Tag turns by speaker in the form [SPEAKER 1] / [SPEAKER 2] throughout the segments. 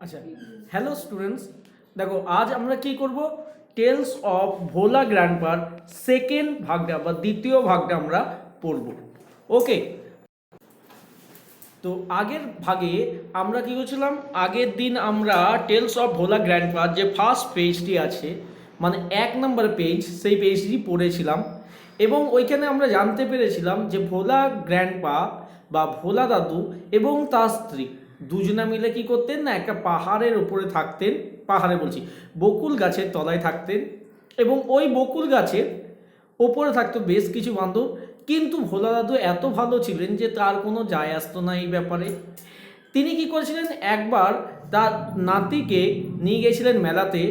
[SPEAKER 1] আচ্ছা, hello students, দেখো আজ আমরা কি করব, টেলস অফ ভোলা গ্র্যান্ডপার সেকেন্ড ভাগটা বা দ্বিতীয় ভাগটা আমরা পড়ব। ওকে, তো আগের ভাগে আমরা কি করছিলাম, আগের দিন আমরা টেলস অফ ভোলা গ্র্যান্ডপার যে ফার্স্ট পেজটি আছে, মানে 1 নম্বর পেজ, সেই পেজটি পড়েছিলাম এবং ওইখানে আমরা জানতে পেরেছিলাম যে ভোলা গ্র্যান্ডপা বা ভোলা দাদু এবং তার স্ত্রী দুজনে মিলে কি করতেন না, একটা পাহাড়ের উপরে থাকতেন, পাহাড়ে বলছি বকুল গাছের তলায় থাকতেন এবং ওই বকুল গাছের ওপরে থাকতো বেশ কিছু বান্দর। কিন্তু ভোলা দাদু এত ভালো ছিলেন যে তার কোনো যায় আসতো না এই ব্যাপারে। তিনি কি করেছিলেন, একবার তার নাতিকে নিয়ে গিয়েছিলেন মেলাতে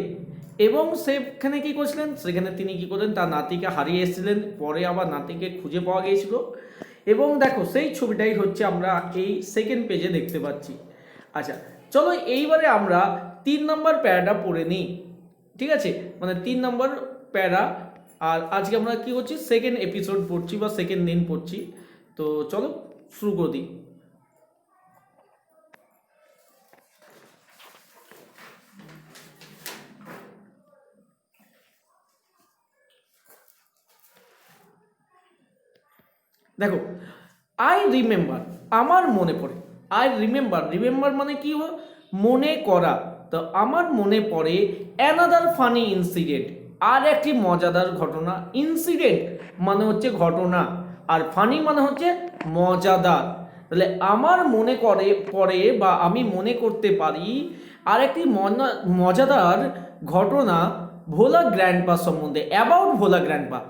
[SPEAKER 1] এবং সেখানে কি করেছিলেন, সেখানে তিনি কি করলেন, তার নাতিকে হারিয়ে এসেছিলেন, পরে আবার নাতিকে খুঁজে পাওয়া গিয়েছিল এবং দেখো সেই ছবিটাই হচ্ছে আমরা এই সেকেন্ড পেজে দেখতে পাচ্ছি। আচ্ছা, চলো এইবারে আমরা 3 নম্বর প্যারাটা পড়ে নিই। ঠিক আছে, মানে 3 নম্বর প্যারা। আর আজকে আমরা কি করছি, সেকেন্ড এপিসোড পড়ছি বা সেকেন্ড দিন পড়ছি। তো চলো শুরু করে দিই। দেখো, আই রিমেম্বার, আমার মনে পড়ে। আই রিমেম্বার, রিমেম্বার মানে কি হয়, মনে করা। তো আমার মনে পড়ে অ্যানাদার ফানি ইনসিডেন্ট, আর একটি মজাদার ঘটনা। ইনসিডেন্ট মানে হচ্ছে ঘটনা, আর ফানি মানে হচ্ছে মজাদার। তাহলে আমার মনে পড়ে বা আমি মনে করতে পারি আর একটি মজাদার ঘটনা ভোলা গ্র্যান্ডপা সম্বন্ধে, অ্যাবাউট ভোলা গ্র্যান্ডপা,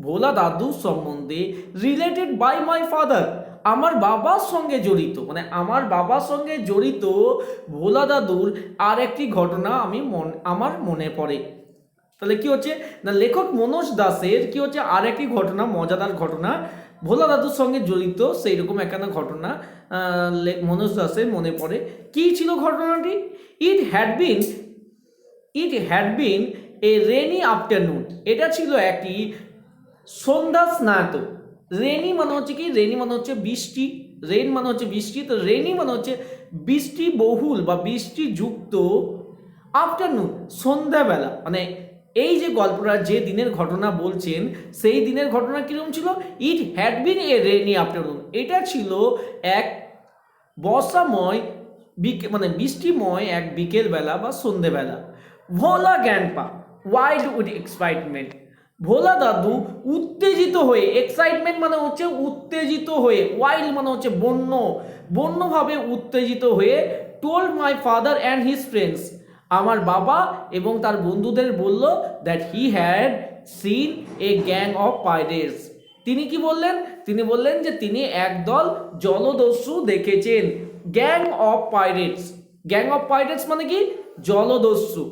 [SPEAKER 1] ভোলা দাদুর সম্বন্ধে, রিলেটেড বাই মাই ফাদার, আমার বাবার সঙ্গে জড়িত, মানে আমার বাবার সঙ্গে জড়িত ভোলা দাদুর আর একটি ঘটনা আমার মনে পড়ে। তাহলে কি হচ্ছে না, লেখক মনোজ দাসের কি হচ্ছে আর একটি ঘটনা, মজাদার ঘটনা ভোলা দাদুর সঙ্গে জড়িত, সেই রকম একখানা ঘটনা মনোজ দাসের মনে পড়ে। কি ছিল ঘটনাটি? It had been a rainy afternoon, এটা ছিল একটি সন্ধ্যা স্নাত। রেনি মানে হচ্ছে কি, রেনি মানে হচ্ছে বৃষ্টি, রেন মানে হচ্ছে বৃষ্টি, তো রেনি মানে হচ্ছে বৃষ্টি বহুল বা বৃষ্টি যুক্ত আফটারনুন, সন্ধ্যাবেলা। মানে এই যে গল্পটা যে দিনের ঘটনা বলছেন, সেই দিনের ঘটনা কিরকম ছিল? It had been a rainy afternoon, এটা ছিল এক বর্ষাময় মানে বৃষ্টিময় এক বিকেলবেলা বা সন্ধেবেলা। ভোলা গ্র্যান্ডপা ওয়াইল্ড উইথ এক্সাইটমেন্ট, ভোলা দাদু উত্তেজিত হয়ে, এক্সাইটমেন্ট মানে হচ্ছে উত্তেজিত হয়ে, ওয়াইল্ড মানে হচ্ছে বন্য, বন্যভাবে উত্তেজিত হয়ে, told my father and his friends, আমার বাবা এবং তার বন্ধুদের বলল, that he had seen A gang of pirates, তিনি কি বললেন, তিনি বললেন যে তিনি একদল জলদস্যু দেখেছেন। Gang of pirates, gang of pirates মানে কি, জলদস্যু।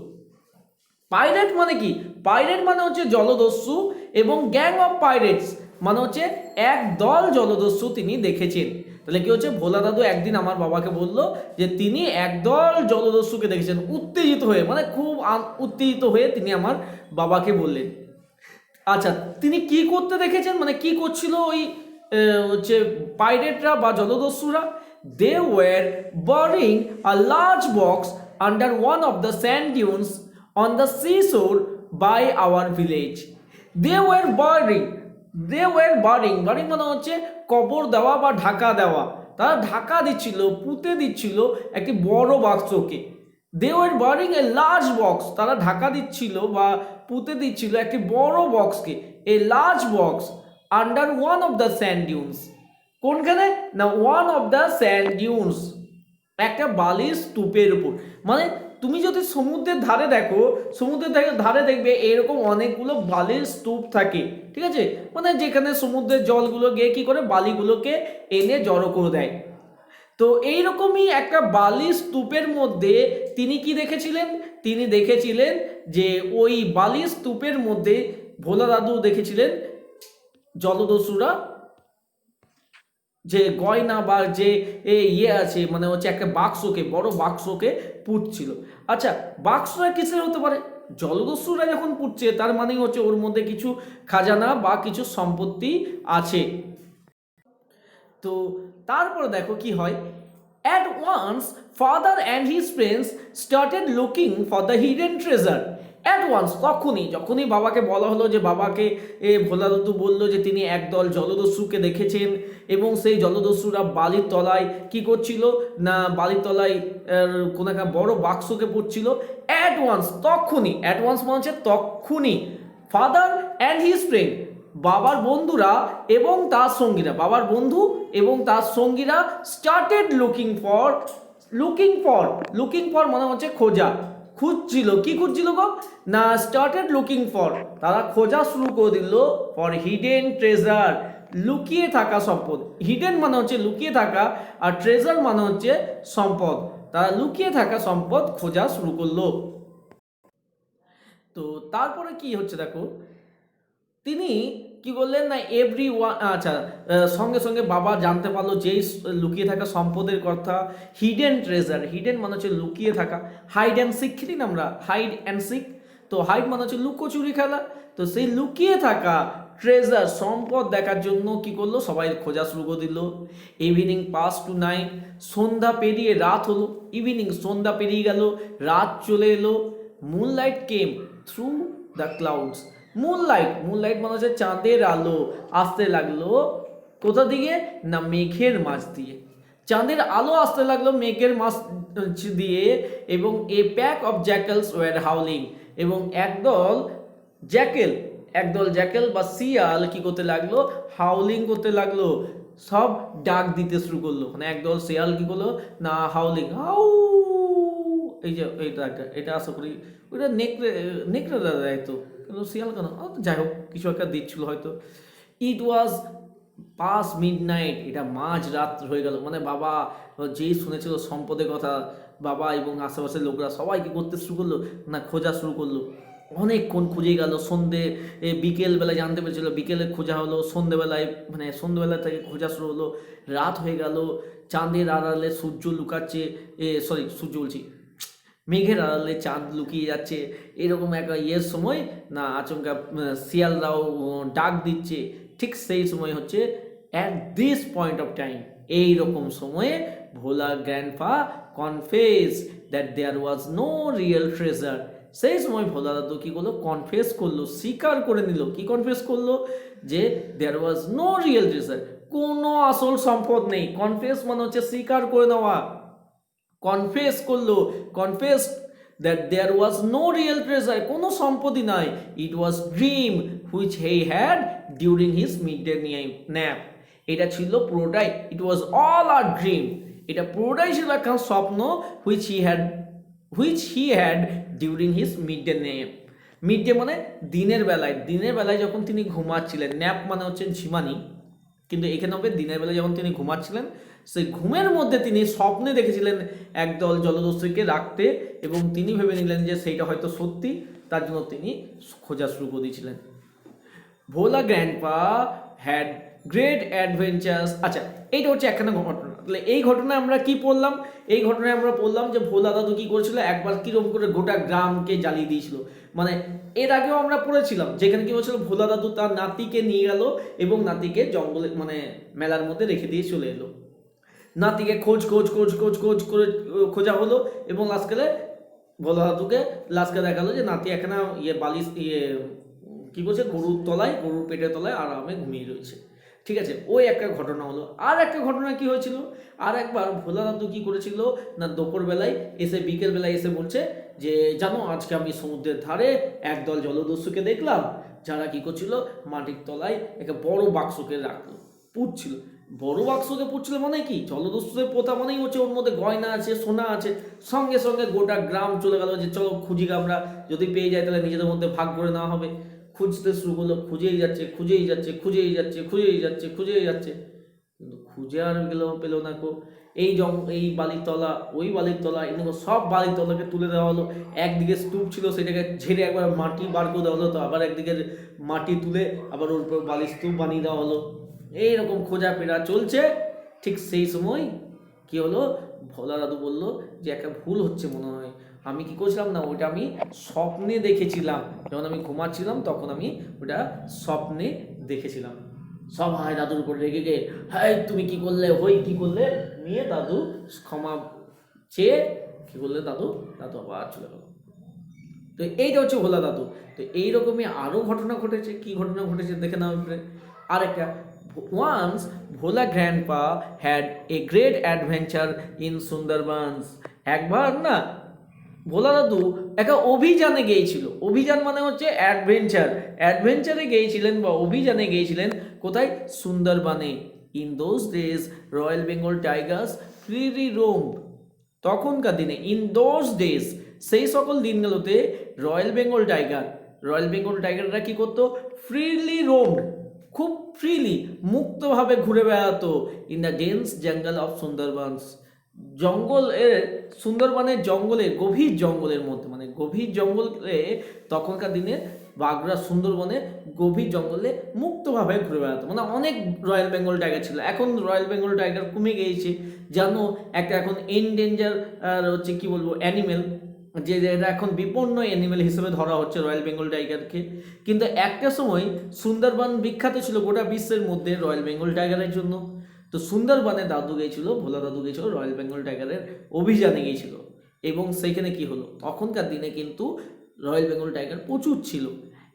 [SPEAKER 1] পাইরেট মানে কি, পাইরেট মানে হচ্ছে জলদস্যু এবং গ্যাং অফ পাইরেটস মানে হচ্ছে এক দল জলদস্যু তিনি দেখেছেন। তাহলে কি হচ্ছে, ভোলা দাদু একদিন আমার বাবাকে বলল যে তিনি একদল জলদস্যুকে দেখেছেন, উত্তেজিত হয়ে, মানে খুব উত্তেজিত হয়ে তিনি আমার বাবাকে বললেন। আচ্ছা, তিনি কি করতে দেখেছেন, মানে কি করছিল ওই হচ্ছে পাইরেটরা বা জলদস্যুরা? They were burying a large box under one of the sand dunes on the seashore by our village. They were burying মানে হচ্ছে কবর দেওয়া বা ঢাকা দেওয়া, তারা ঢাকা দিচ্ছিল, পুঁতে দিচ্ছিল একটি বড় বাক্সকে। They were burying a large box, তারা ঢাকা দিচ্ছিল বা পুঁতে দিচ্ছিল একটি বড় বক্সকে, a large box under one of the sand dunes, কোনখানে না, one of the sand dunes, একটা বালির স্তূপের উপর। মানে তুমি যদি সমুদ্রের ধারে দেখো, সমুদ্রের ধারে দেখবে এরকম অনেকগুলো বালির স্তূপ থাকে, ঠিক আছে, মানে যেখানে সমুদ্রের জলগুলো গিয়ে কি করে বালিগুলোকে এনে জড়ো করে দেয়। তো এইরকমই একটা বালির স্তূপের মধ্যে তিনি কি দেখেছিলেন, তিনি দেখেছিলেন যে ওই বালির স্তূপের মধ্যে ভোলা দাদু দেখেছিলেন জলদস্যুরা যে গয়না বা যে ইয়ে আছে, মানে হচ্ছে একটা বাক্সকে, বড় বাক্সকে পুঁতছিল। আচ্ছা, বাক্সটা কিসের হতে পারে? জলদস্যুরা যখন পুঁতছে তার মানে হচ্ছে ওর মধ্যে কিছু খাজানা বা কিছু সম্পত্তি আছে। তো তারপরে দেখো কি হয়, At once, father and his friends started looking for the hidden treasure. At once, যখনই বাবাকে বলা হলো যে বাবাকে ভোলা দাদু বলল যে তিনি একদল জলদস্যুকে দেখেছেন এবং সেই জলদস্যুরা বালির তলায় কি করছিল না বালির তলায় কোনো একটা বড় বাক্সকে পড়ছিল। অ্যাট ওয়ান্স মানে হচ্ছে তখনই ফাদার অ্যান্ড হিজ ফ্রেন্ড বাবার বন্ধুরা এবং তার সঙ্গীরা স্টার্টেড লুকিং ফর মানে হচ্ছে খুঁজছিল কি খুঁজছিল গো না স্টার্টেড লুকিং ফর তারা খোঁজা শুরু করে দিল ফর হিডেন ট্রেজার লুকিয়ে থাকা সম্পদ। হিডেন মানে হচ্ছে লুকিয়ে থাকা আর ট্রেজার মানে হচ্ছে সম্পদ। তারা লুকিয়ে থাকা সম্পদ খোঁজা শুরু করলো। তো তারপরে কি হচ্ছে দেখো, তিনি কি বললেন না সঙ্গে সঙ্গে বাবা জানতে পারলো যেই লুকিয়ে থাকা সম্পদের কথা হিডেন ট্রেজার। হিডেন মানে হচ্ছে লুকিয়ে থাকা। হাইড অ্যান্ড সিক খেলি না আমরা, হাইড অ্যান্ড সিক। তো হাইড মানে হচ্ছে লুকোচুরি খেলা। তো সেই লুকিয়ে থাকা ট্রেজার সম্পদ দেখার জন্য কি করলো সবাই খোঁজা শুরু করে দিল। ইভিনিং পাস টু নাইট, সন্ধ্যা পেরিয়ে রাত হলো। সন্ধ্যা পেরিয়ে গেল, রাত চলে এলো। Moonlight came through the clouds. Moonlight মানে হচ্ছে চাঁদের আলো আসতে লাগলো কোথা দিকে না মেঘের মাঝ দিয়ে। চাঁদের আলো আসতে লাগলো মেঘের মাঝ দিয়ে এবং a pack of jackals were howling এবং একদল জ্যাকেল বা শিয়াল কি করতে লাগলো হাউলিং করতে লাগলো, সব ডাক দিতে শুরু করলো। মানে একদল শিয়াল কি করলো না হাউলিং হাউ। এই যে এটা আশা করি ওইটা নেকড়ে দেয় তো, কিন্তু শিয়াল কেন যাই হোক কিছু একটা দিচ্ছিল হয়তো। ইট ওয়াজ পাস মিডনাইট, এটা মাঝ রাত হয়ে গেল। মানে বাবা যেই শুনেছিল সম্পদের কথা বাবা এবং আশেপাশের লোকরা সবাই কি করতে শুরু করলো না খোঁজা শুরু করলো। অনেকক্ষণ খুঁজে গেল, বিকেলবেলায় জানতে পেরেছিল, বিকেলে খোঁজা হলো, সন্ধ্যেবেলা থেকে খোঁজা শুরু হলো, রাত হয়ে গেল। চাঁদের আড়ালে সূর্য লুকাচ্ছে, সূর্য বলছি মেঘের আড়ালে চাঁদ লুকিয়ে যাচ্ছে। এরকম একটা সময় না আচমকা শিয়ালরাও ডাক দিচ্ছে। ঠিক সেই সময় হচ্ছে at this point of time, এইরকম সময়ে Bhola grandpa confess that there was no real treasure. সেই সময় ভোলা দাদু কি করলো কনফেস করলো, স্বীকার করে নিল। কি কনফেস করলো যে দেয়ার ওয়াজ নো রিয়েল ট্রেজার, কোনো আসল সম্পদ নেই। কনফেস মানে হচ্ছে স্বীকার করে নেওয়া। Confess that there was no real treasure, কোনো সম্পত্তি নাই। It was dream which he had during his midday nap, এটা ছিল পুরোটাই, it was all a dream, এটা পুরোটাই ছিল একটা স্বপ্ন which he had during his midday nap। Midday মানে দিনের বেলায় যখন তিনি ঘুমাচ্ছিলেন। ন্যাপ মানে হচ্ছে ঝিমানি, কিন্তু এখানে হবে দিনের বেলায় যখন তিনি ঘুমাচ্ছিলেন সেই ঘুমের মধ্যে তিনি স্বপ্নে দেখেছিলেন একদল জলদস্যুকে রাখতে এবং তিনি ভেবে নিলেন যে সেইটা হয়তো সত্যি, তার জন্য তিনি খোঁজা শুরু করে দিয়েছিলেন। ভোলা গ্র্যান্ডপা হ্যাড গ্রেট অ্যাডভেঞ্চার্স। আচ্ছা, এইটা হচ্ছে একখানা ঘটনা। তাহলে এই ঘটনায় আমরা কি পড়লাম? এই ঘটনায় আমরা পড়লাম যে ভোলা দাদু কি করেছিল, একবার কিরকম করে গোটা গ্রামকে জ্বালিয়ে দিয়েছিল। মানে এর আগেও আমরা পড়েছিলাম যেখানে কি হয়েছিল, ভোলা দাদু তার নাতিকে নিয়ে গেল এবং নাতিকে জঙ্গলে মানে মেলার মধ্যে রেখে দিয়ে চলে এলো। নাতিকে খোঁজ করে খোঁজা হলো এবং লাস্টকালে ভোলা দাদুকে লাস্টকে দেখালো যে নাতি এখানে বালিশ কি করছে, গরুর পেটের তলায় আরামে ঘুমিয়ে রয়েছে। ঠিক আছে, ওই একটা ঘটনা হলো। আর একটা ঘটনা কি হয়েছিল, আর একবার ভোলা দাদু কি করেছিল না দুপুরবেলায় বিকেলবেলায় এসে বলছে যে জানো আজকে আমি সমুদ্রের ধারে একদল জলদস্যুকে দেখলাম, যারা কি করছিল মাটির তলায় একটা বড় বাক্সকে পুঁতছিল। বড় বাক্সকে পুঁতছিল মানে কি, জলদস্যুদের পোতা মানেই হচ্ছে ওর মধ্যে গয়না আছে, সোনা আছে। সঙ্গে সঙ্গে গোটা গ্রাম চলে গেল যে চলো খুঁজি, আমরা যদি পেয়ে যাই তাহলে নিজেদের মধ্যে ভাগ করে নেওয়া হবে। খুঁজতে শুরু করলো, খুঁজেই যাচ্ছে, কিন্তু খুঁজে আর পেল না কো। এই বালির তলা, ওই বালির তলা, এগুলো সব বালির তলাকে তুলে দেওয়া হলো। একদিকে স্তূপ ছিল সেটাকে ঝেড়ে একবার মাটি বার করে দেওয়া হলো, তো আবার একদিকে মাটি তুলে আবার ওর উপর বালির স্তূপ বানিয়ে দেওয়া হলো। এইরকম খোঁজা ফেরা চলছে। ঠিক সেই সময় কি হলো, ভোলা দাদু বললো যে একটা ভুল হচ্ছে মনে হয়, আমি কি করছিলাম না ওইটা আমি স্বপ্নে দেখেছিলাম, যখন আমি ঘুমাচ্ছিলাম তখন আমি ওটা স্বপ্নে দেখেছিলাম। সবাই দাদুর উপর রেগে গিয়ে, হ্যাঁ তুমি কি করলে, কি করলে, নিয়ে দাদু ক্ষমা চেয়ে কি করলে দাদু আবার চলে গেল। তো এইটা হচ্ছে ভোলা দাদু। তো এইরকমই আরও ঘটনা ঘটেছে। কি ঘটনা ঘটেছে দেখে নাও এবারে। আরেকটা, once Bhola grandpa had a great adventure in Sundarbans. একবার না ভোলা দাদু একটা অভিযানে গিয়েছিল। অভিযান মানে হচ্ছে অ্যাডভেঞ্চারে গিয়েছিলেন বা অভিযানে গিয়েছিলেন কোথায়? সুন্দরবনে। In those days royal Bengal tigers freely roamed. তখনকার দিনে, ইন দোজ ডেজ, সেই সকল দিনগুলোতে রয়্যাল বেঙ্গল টাইগাররা কি করতো? ফ্রিলি রোমড, খুব ফ্রিলি, মুক্তভাবে ঘুরে বেড়াতো in the dense jungle of Sundarbans. সুন্দরবনের জঙ্গলে, গভীর জঙ্গলের মধ্যে, মানে গভীর জঙ্গলে তখনকার দিনে বাঘরা সুন্দরবনে গভীর জঙ্গলে মুক্তভাবে ঘুরে বেড়াতো। মানে অনেক রয়্যাল বেঙ্গল টাইগার ছিল। এখন রয়্যাল বেঙ্গল টাইগার কমে গিয়েছে, জানো, একটা এখন এনডেঞ্জার হচ্ছে কি বলবো অ্যানিমেল, যে এটা এখন বিপন্ন অ্যানিমেল হিসেবে ধরা হচ্ছে রয়্যাল বেঙ্গল টাইগারকে। কিন্তু একটা সময় সুন্দরবন বিখ্যাত ছিল গোটা বিশ্বের মধ্যে রয়্যাল বেঙ্গল টাইগারের জন্য। তো সুন্দরবনে দাদু গিয়েছিল, ভোলা দাদু গিয়েছিল রয়্যাল বেঙ্গল টাইগারের অভিযানে গিয়েছিল। এবং সেইখানে কি হলো, তখনকার দিনে কিন্তু রয়্যাল বেঙ্গল টাইগার প্রচুর ছিল।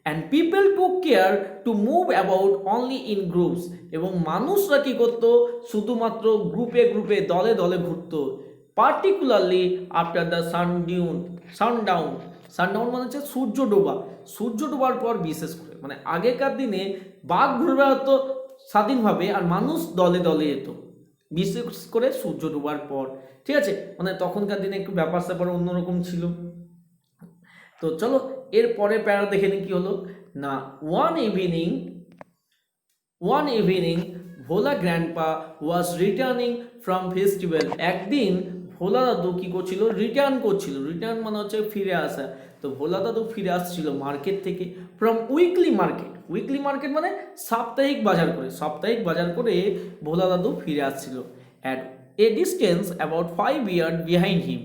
[SPEAKER 1] And people took care to move about only in groups. এবং মানুষরা কি করতো? শুধুমাত্র গ্রুপে দলে ঘুরতো। পার্টিকুলারলি আফটার দ্য সানডাউন মানে হচ্ছে সূর্য ডোবার পর, বিশেষ করে মানে আগেকার দিনে বাঘ ঘুরে বেড়াতো স্বাধীনভাবে, আর মানুষ দলে যেত, বিশেষ করে সূর্য ডোবার পর। ঠিক আছে, মানে তখনকার দিনে একটু ব্যাপার স্যাপার অন্যরকম ছিল। তো চলো এর পরে প্যারা দেখে নিই কি হলো না। One evening Bhola grandpa was returning from festival. একদিন ভোলা দাদু কি করছিল? রিটার্ন মানে হচ্ছে ফিরে আসা। তো ভোলা দাদু ফিরে আসছিল মার্কেট থেকে, ফ্রম উইকলি মার্কেট মানে সাপ্তাহিক বাজার করে ভোলা দাদু ফিরে আসছিল। At a distance about 5 yard behind him.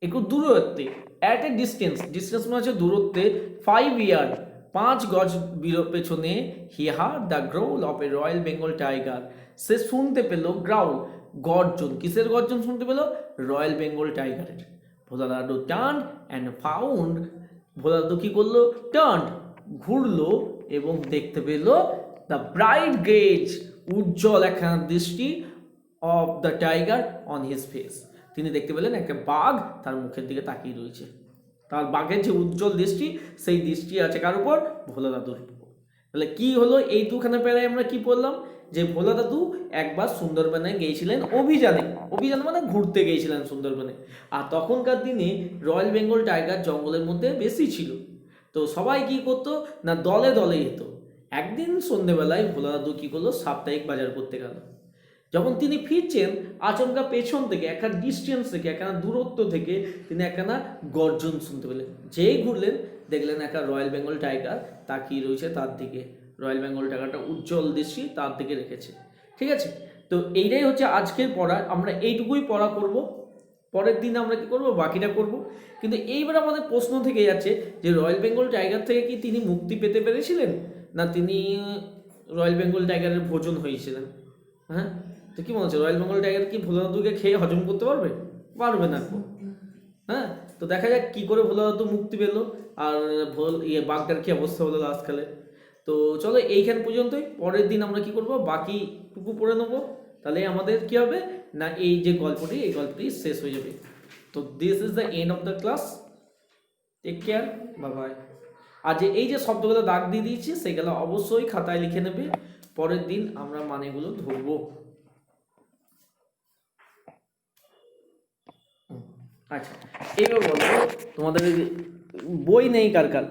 [SPEAKER 1] একটু দূরত্বে, অ্যাট এ ডিস্টেন্স মানে হচ্ছে দূরত্বে, 5 ইয়ার্ড 5 গজ পেছনে, he heard the growl of a royal Bengal tiger. সে শুনতে পেল গ্রাউল, গর্জন। কিসের গর্জন শুনতে পেল? রয়্যাল বেঙ্গল টাইগারের। ভোলা দাদু টার্ন অ্যান্ড ফাউন্ড। ভোলা দাদু কি করলো? টার্ন, ঘুরলো এবং দেখতে পেল দ্য ব্রাইট গেজ, উজ্জ্বল একখানা দৃষ্টি, of the tiger on his face. তিনি দেখতে পেলেন একটা বাঘ তার মুখের দিকে তাকিয়ে রয়েছে। তার বাঘের যে উজ্জ্বল দৃষ্টি, সেই দৃষ্টি আছে কার উপর? ভোলা দাদুর উপর। তাহলে কি হলো এই দুখানা প্যারায় আমরা কি বললাম? যে ভোলা দাদু একবার সুন্দরবনে গিয়েছিলেন অভিযান মানে ঘুরতে গিয়েছিলেন সুন্দরবনে। আর তখনকার দিনে রয়্যাল বেঙ্গল টাইগার জঙ্গলের মধ্যে বেশি ছিল। তো সবাই কি করতো না, দলে যেত। একদিন সন্ধ্যেবেলায় ভোলা দাদু কি করলো? সাপ্তাহিক বাজার করতে গেল। যখন তিনি ফিরছেন, আচমকা পেছন থেকে, একটা ডিস্টেন্স থেকে, একটা দূরত্ব থেকে তিনি একখানা গর্জন শুনতে পেলেন। যেই ঘুরলেন দেখলেন একটা রয়্যাল বেঙ্গল টাইগার তাকিয়ে রয়েছে তার দিকে। রয়্যাল বেঙ্গল টাইগারটা উজ্জ্বল দৃষ্টি তার দিকে রেখেছে। ঠিক আছে, তো এইটাই হচ্ছে আজকের পড়া। আমরা এইটুকুই পড়া করব, পরের দিন আমরা কি করব? বাকিটা করব। কিন্তু এইবার আমাদের প্রশ্ন থেকে যাচ্ছে যে রয়্যাল বেঙ্গল টাইগার থেকে কি তিনি মুক্তি পেতে পেরেছিলেন, না তিনি রয়্যাল বেঙ্গল টাইগারের ভোজন হয়েছিলেন? হ্যাঁ, তো কি মনে হচ্ছে রয়্যাল বেঙ্গল টাইগার কি ভোলা দাদুকে খেয়ে হজম করতে পারবে না? হ্যাঁ, তো দেখা যাক কি করে ভোলা দাদু মুক্তি পেল, আর বাঘটার কি অবস্থা হলো লাস্টকালে। তো চলো এইখান পর্যন্তই। পরের দিন আমরা কি করব? বাকিটুকু পড়ে নেবো। তাহলে আমাদের কি হবে না, এই যে গল্পটি শেষ হয়ে যাবে। তো this is the end of the class. Take care, bye bye. আর এই যে শব্দগুলো দাগ দিয়ে দিয়েছি সেগুলো অবশ্যই খাতায় লিখে নেবে। পরের দিন আমরা মানেগুলো ধরবো। আচ্ছা, এইবার বলো তোমাদের বই নেই কার কার?